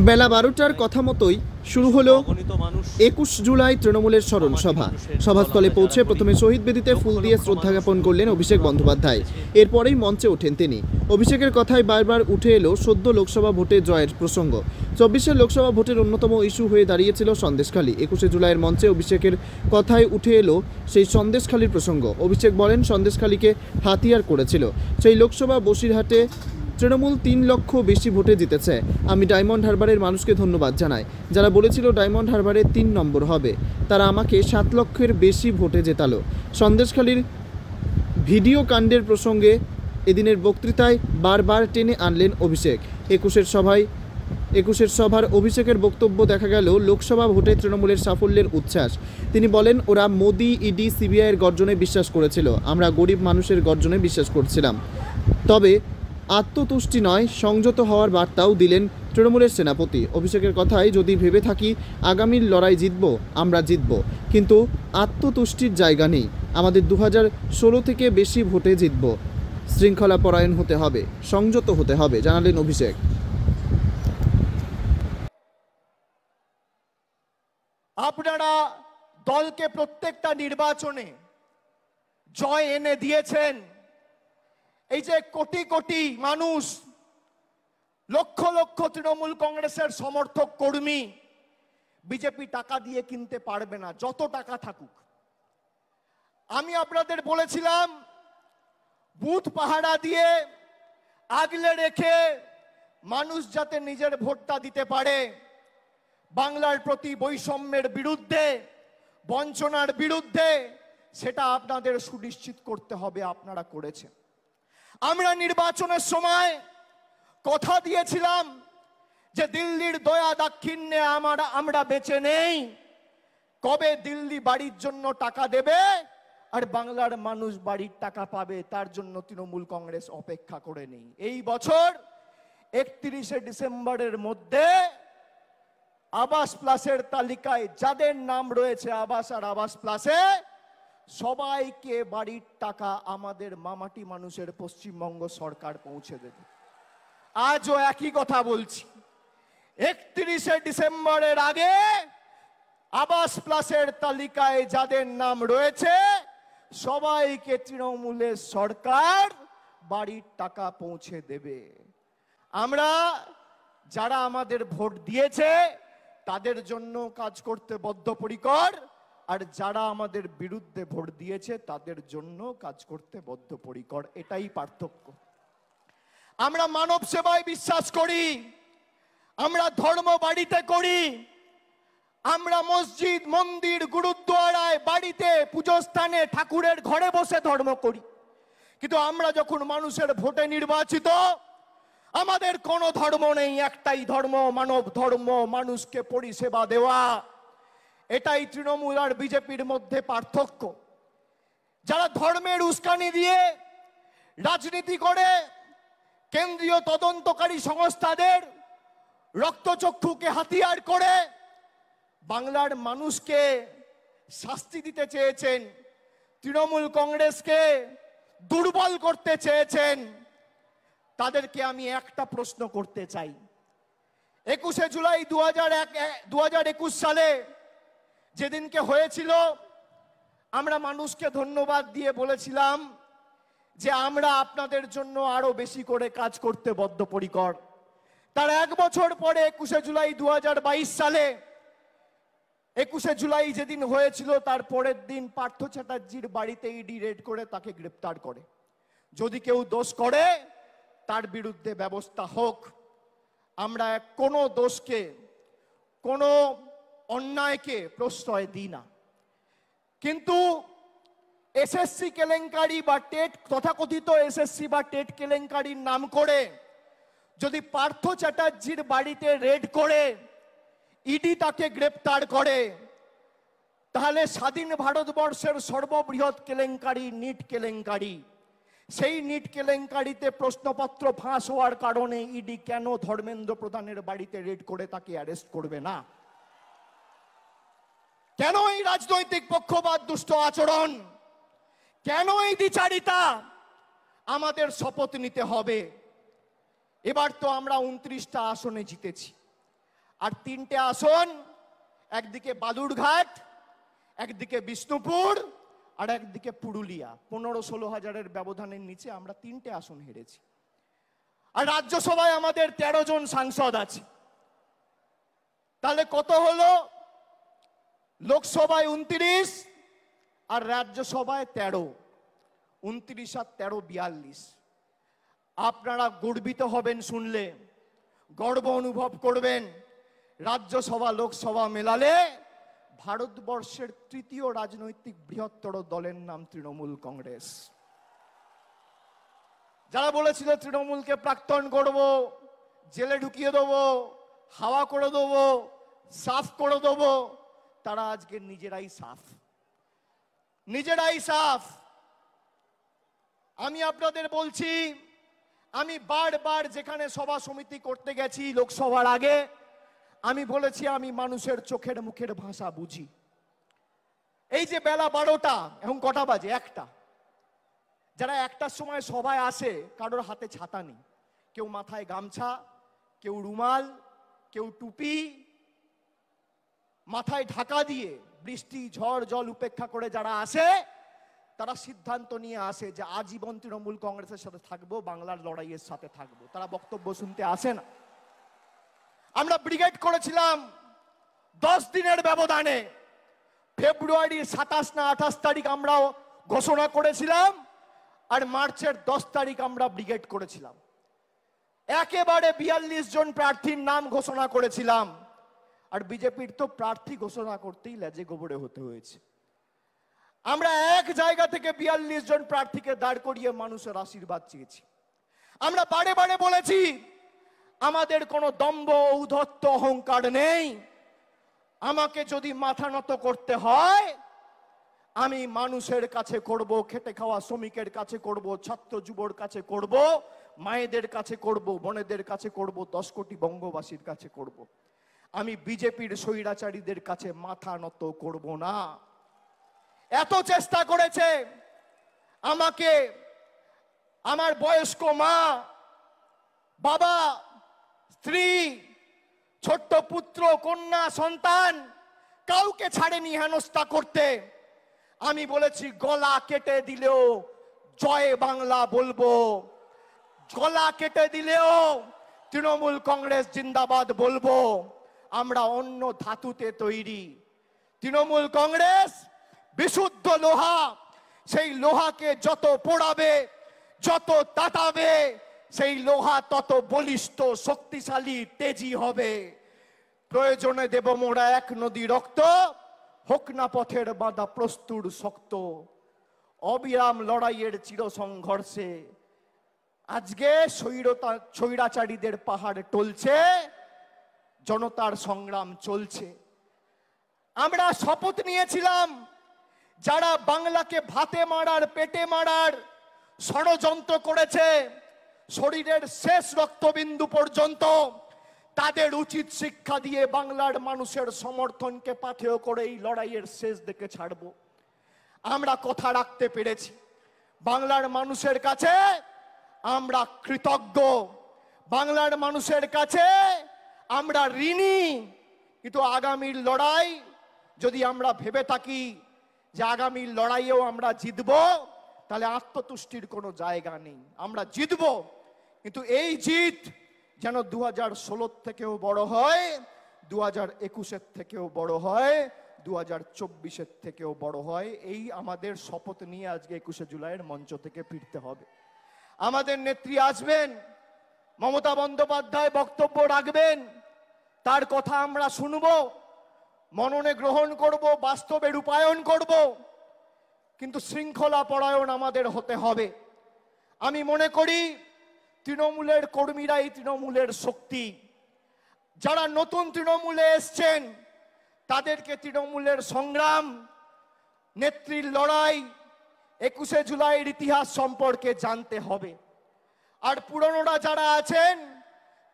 বেলা 12টার কথা মতোই শুরু হলো 21 জুলাই তৃণমূলের স্মরণ সভা। সভাস্থলে পৌঁছে প্রথমে শহীদ বেদিতে ফুল দিয়ে শ্রদ্ধা জ্ঞাপন করলেন অভিষেক বন্দ্যোপাধ্যায়। এরপরেই মঞ্চে ওঠেন তিনি। অভিষেকের কথায় বারবার উঠে এলো সদ্য লোকসভা ভোটে জয়ের প্রসঙ্গ। 24 লোকসভা ভোটের অন্যতম ইস্যু হয়ে দাঁড়িয়েছিল সন্দেশখালী। 21 জুলাইয়ের মঞ্চে অভিষেকের কথায় উঠে এলো সেই সন্দেশখালীর প্রসঙ্গ। অভিষেক বলেন, সন্দেশখালীকে হাতিয়ার করেছিল সেই লোকসভা বসিরহাটে তৃণমূল 3 লক্ষ বেশি ভোটে জিতেছে। আমি ডায়মন্ড হারবারের মানুষকে ধন্যবাদ জানাই, যারা বলেছিল ডায়মন্ড হারবারে 3 নম্বর হবে, তারা আমাকে 7 লক্ষের বেশি ভোটে জেতালো। সন্দেশখালীর ভিডিও কাণ্ডের প্রসঙ্গে এদিনের বক্তৃতায় বারবার টেনে আনলেন অভিষেক। 21 সভার অভিষেকের বক্তব্য দেখা গেল লোকসভা ভোটে তৃণমূলের সাফল্যের উচ্ছ্বাস। তিনি বলেন, ওরা মোদি, ইডি, সিবিআইয়ের গর্জনে বিশ্বাস করেছিল, আমরা গরিব মানুষের গর্জনে বিশ্বাস করছিলাম। তবে আত্মতুষ্টি নয়, সংযত হওয়ার বার্তাও দিলেন তৃণমূলের সেনাপতি। অভিষেকের কথায়, যদি ভেবে থাকি আগামীর লড়াই জিতব, আমরা জিতব, কিন্তু আত্মতুষ্টির জায়গা নেই। আমাদের 2016 থেকে বেশি ভোটে জিতব। শৃঙ্খলা পরায়ণ হতে হবে, সংযত হতে হবে, জানালেন অভিষেক। আপনারা দলকে প্রত্যেকটা নির্বাচনে জয় এনে দিয়েছেন। এই যে কোটি কোটি মানুষ, লক্ষ লক্ষ তৃণমূল কংগ্রেসের সমর্থক কর্মী, বিজেপি টাকা দিয়ে কিনতে পারবে না, যত টাকা থাকুক। আমি আপনাদের বলেছিলাম, বুথ পাহারা দিয়ে আগলে রেখে মানুষ যাতে নিজের ভোটটা দিতে পারে, বাংলার প্রতি বৈষম্যের বিরুদ্ধে, বঞ্চনার বিরুদ্ধে, সেটা আপনাদের সুনিশ্চিত করতে হবে। আপনারা করেছেন। আমরা নির্বাচনের সময় কথা দিয়েছিলাম যে দিল্লির দয়া দাক্ষিণ্যে আমরা বেঁচে নেই। কবে দিল্লি বাড়ির জন্য টাকা দেবে আর বাংলার মানুষ বাড়ির টাকা পাবে, তার জন্য তৃণমূল কংগ্রেস অপেক্ষা করে নেই। এই বছর 31 ডিসেম্বরের মধ্যে আবাস প্লাসের তালিকায় যাদের নাম রয়েছে আবাস আর আবাস প্লাসে, সবাইকে বাড়ির টাকা আমাদের মামাটি মানুষের পশ্চিমবঙ্গ সরকার পৌঁছে দেবে। আজও একই কথা বলছি, 31 ডিসেম্বরের আগে আবাস প্লাসের তালিকায় যাদের নাম রয়েছে সবাইকে তৃণমূলের সরকার বাড়ির টাকা পৌঁছে দেবে। আমরা যারা আমাদের ভোট দিয়েছে তাদের জন্য কাজ করতে বদ্ধপরিকর, আর যারা আমাদের বিরুদ্ধে ভোট দিয়েছে তাদের জন্য কাজ করতে বদ্ধপরিকর। এটাই পার্থক্য। আমরা মানব সেবায় বিশ্বাস করি, আমরা ধর্ম বাড়িতে করি, আমরা মসজিদ, মন্দির, গুরুদ্বারায়, বাড়িতে, পুজোস্থানে, ঠাকুরের ঘরে বসে ধর্ম করি। কিন্তু আমরা যখন মানুষের ভোটে নির্বাচিত, আমাদের কোনো ধর্ম নেই, একটাই ধর্ম, মানব ধর্ম, মানুষকে পরিষেবা দেওয়া। এটাই তৃণমূল আর বিজেপির মধ্যে পার্থক্য। যারা ধর্মের উস্কানি দিয়ে রাজনীতি করে, কেন্দ্রীয় তদন্তকারী সংস্থাদের রক্তচক্ষুকে হাতিয়ার করে বাংলার মানুষকে শাস্তি দিতে চেয়েছেন, তৃণমূল কংগ্রেসকে দুর্বল করতে চেয়েছেন, তাদেরকে আমি একটা প্রশ্ন করতে চাই। 21 জুলাই 2021 সালে যেদিনকে হয়েছিল, আমরা মানুষকে ধন্যবাদ দিয়ে বলেছিলাম যে আমরা আপনাদের জন্য আরো বেশি করে কাজ করতে বদ্ধপরিকর। তার 1 বছর পরে 21 জুলাই 2022 সালে, 21 জুলাই যেদিন হয়েছিল তার পরের দিন পার্থ চ্যাটার্জির বাড়িতে ইডি রেড করে তাকে গ্রেপ্তার করে। যদি কেউ দোষ করে তার বিরুদ্ধে ব্যবস্থা হোক। আমরা কোনো দোষকে, কোনো অন্যায়কে প্রশ্রয় দিই না। কিন্তু এসএসসি কেলেঙ্কারি বা টেট, তথাকথিত এসএসসি বা টেট কেলেঙ্কারির নাম করে যদি পার্থ চ্যাটার্জির বাড়িতে রেড করে ইডি তাকে গ্রেপ্তার করে, তাহলে স্বাধীন ভারতবর্ষের সর্ববৃহৎ কেলেঙ্কারি নিট কেলেঙ্কারি, সেই নিট কেলেঙ্কারিতে প্রশ্নপত্র ফাঁস হওয়ার কারণে ইডি কেন ধর্মেন্দ্র প্রধানের বাড়িতে রেড করে তাকে অ্যারেস্ট করবে না? কেন এই রাজনৈতিক পক্ষপাত, দুষ্ট আচরণ, কেন এই দ্বিচারিতা? আমাদের শপথ নিতে হবে। এবার তো আমরা 29টা আসনে জিতেছি, আর 3টে আসন, একদিকে বালুরঘাট, একদিকে বিষ্ণুপুর, আর একদিকে পুরুলিয়া। 15-16 হাজারের ব্যবধানের নিচে আমরা 3টে আসন হেরেছি। আর রাজ্যসভায় আমাদের 13 জন সাংসদ আছে। তাহলে কত হলো? লোকসভায় 29 আর রাজ্যসভায় 13। 29 আর 13 42। আপনারা গর্বিত হবেন শুনলে, গর্ব অনুভব করবেন। রাজ্যসভা লোকসভা মেলালে ভারতবর্ষের তৃতীয় রাজনৈতিক বৃহত্তর দলের নাম তৃণমূল কংগ্রেস। যারা বলেছিল তৃণমূলকে প্রাক্তন করব, জেলে ঢুকিয়ে দেবো, হাওয়া করে দেবো, সাফ করে দেবো, তারা আজকে নিজেরাই সাফ, নিজেরাই সাফ। আমি আপনাদের বলছি, আমি বারবার যেখানে সভা সমিতি করতে গেছি লোকসভার আগে, আমি বলেছি আমি মানুষের চোখের মুখের ভাষা বুঝি। এই যে বেলা 12টা, এখন কটা বাজে? 1টা। যারা 1টার সময় সভায় আসে, কারোর হাতে ছাতা নেই, কেউ মাথায় গামছা, কেউ রুমাল, কেউ টুপি, মাথায় ঢাকা দিয়ে বৃষ্টি ঝড় জল উপেক্ষা করে যারা আসে, তারা সিদ্ধান্ত নিয়ে আসে যে আজীবন তৃণমূল কংগ্রেসের সাথে থাকবো, বাংলার লড়াইয়ের সাথে থাকবো। তারা বক্তব্য শুনতে আসে না। আমরা ব্রিগেড করেছিলাম 10 দিনের ব্যবধানে। ফেব্রুয়ারির 27 না 28 তারিখ আমরাও ঘোষণা করেছিলাম, আর মার্চের 10 তারিখ আমরা ব্রিগেড করেছিলাম। একেবারে 42 জন প্রার্থীর নাম ঘোষণা করেছিলাম। আর বিজেপির তো প্রার্থী ঘোষণা করতেই লেজে গোবরে হতে হয়েছে। আমরা এক জায়গা থেকে 42 জন প্রার্থীকে দাঁড় করিয়ে মানুষের আশীর্বাদ চেয়েছি। আমরা বারে বারে বলেছি আমাদের কোনো দম্ভ ঔদ্ধত্য অহংকার নেই। আমাকে যদি মাথা নত করতে হয়, আমি মানুষের কাছে করব, খেটে খাওয়া শ্রমিকের কাছে করব, ছাত্র যুবর কাছে করব, মায়েদের কাছে করব, বোনেদের কাছে করব, 10 কোটি বঙ্গবাসীর কাছে করব। আমি বিজেপির স্বৈরাচারীদের কাছে মাথা নত করব না। এত চেষ্টা করেছে আমাকে আমার বয়স্ক মা, বাবা, স্ত্রী, ছোট্ট পুত্র, কন্যা, সন্তান কাউকে ছাড়েনি হেনস্থা করতে। আমি বলেছি গলা কেটে দিলেও জয় বাংলা বলবো, গলা কেটে দিলেও তৃণমূল কংগ্রেস জিন্দাবাদ বলবো। আমরা অন্য ধাতুতে তৈরি। তৃণমূল কংগ্রেস বিশুদ্ধ লোহা। সেই লোহাকে যত পোড়াবে, যত তাতাবে, সেই লোহা তত বলিষ্ঠ, শক্তিশালী, তেজি হবে। প্রয়োজনে দেব মোরা 1 নদী রক্ত, হোক না পথের বাঁধা প্রস্তুর শক্ত। অবিরাম লড়াইয়ের চির সংঘর্ষে আজকে স্বৈরাচারীদের পাহাড় টলছে, জনতার সংগ্রাম চলছে। আমরা শপথ নিয়েছিলাম যারা বাংলাকে ভাতে মারার, পেটে মারার ষড়যন্ত্র করেছে, শরীরের শেষ রক্তবিন্দু পর্যন্ত তাদের উচিত শিক্ষা দিয়ে বাংলার মানুষের সমর্থনকে পাথেয় করে এই লড়াইয়ের শেষ দিকে ছাড়ব। আমরা কথা রাখতে পেরেছি। বাংলার মানুষের কাছে আমরা কৃতজ্ঞ, বাংলার মানুষের কাছে আমরা ঋণী। কিন্তু আগামীর লড়াই যদি আমরা ভেবে থাকি যে আগামীর লড়াইয়েও আমরা জিতব, তাহলে আত্মতুষ্টির কোনো জায়গা নেই। আমরা জিতব, কিন্তু এই জিত যেন 2016 থেকেও বড় হয়, 2021 থেকেও বড় হয়, 2024 থেকেও বড় হয়। এই আমাদের শপথ নিয়ে আজকে 21শে জুলাইয়ের মঞ্চ থেকে ফিরতে হবে। আমাদের নেত্রী আসবেন, মমতা বন্দ্যোপাধ্যায় বক্তব্য রাখবেন, তার কথা আমরা শুনব, মননে গ্রহণ করব, বাস্তবে রূপায়ণ করব। কিন্তু শৃঙ্খলা পরায়ণ আমাদের হতে হবে। আমি মনে করি তৃণমূলের কর্মীরাই তৃণমূলের শক্তি। যারা নতুন তৃণমূলে এসছেন তাদেরকে তৃণমূলের সংগ্রাম, নেত্রীর লড়াই, 21শে জুলাইয়ের ইতিহাস সম্পর্কে জানতে হবে। আর পুরনোরা যারা আছেন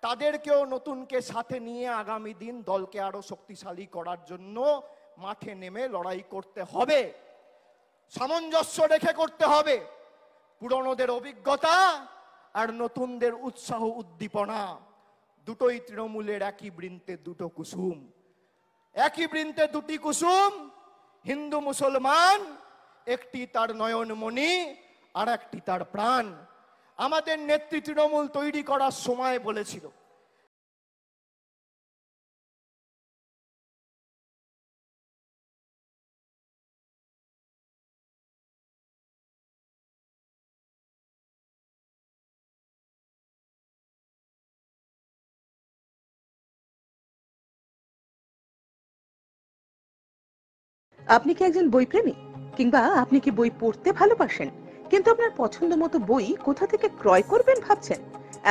তাদেরকেও নতুনকে সাথে নিয়ে আগামী দিন দলকে আরো শক্তিশালী করার জন্য মাঠে নেমে লড়াই করতে হবে। সামঞ্জস্য রেখে করতে হবে। পুরনোদের অভিজ্ঞতা আর নতুনদের উৎসাহ উদ্দীপনা দুটোই তৃণমূলের একই বৃন্তে দুটো কুসুম। একই বৃন্তে দুটি কুসুম, হিন্দু মুসলমান, একটি তার নয়নমণি আর একটি তার প্রাণ। আমাদের নেত্রী তৃণমূল তৈরি করার সময় বলেছিল, আপনি কি একজন বই প্রেমী, কিংবা আপনি কি বই পড়তে ভালোবাসেন কিন্তু আপনার পছন্দ মতো বই কোথা থেকে ক্রয় করবেন ভাবছেন?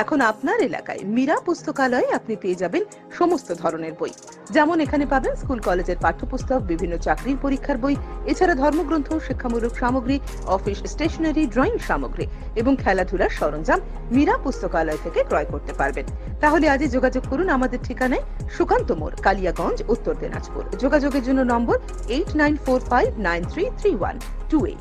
এখন আপনার এলাকায় মীরা পুস্তকালয়ে আপনি পেয়ে যাবেন সমস্ত ধরনের বই। যেমন এখানে পাবেন স্কুল কলেজের পাঠ্যপুস্তক, বিভিন্ন চাকরির পরীক্ষার বই, এছাড়া ধর্মগ্রন্থ, শিক্ষামূলক সামগ্রী, অফিস স্টেশনারি, ড্রয়িং সামগ্রী এবং খেলাধুলার সরঞ্জাম মীরা পুস্তকালয় থেকে ক্রয় করতে পারবেন। তাহলে আজই যোগাযোগ করুন আমাদের ঠিকানায়, সুকান্ত মোড়, কালিয়াগঞ্জ, উত্তর দিনাজপুর। যোগাযোগের জন্য নম্বর 8945933128।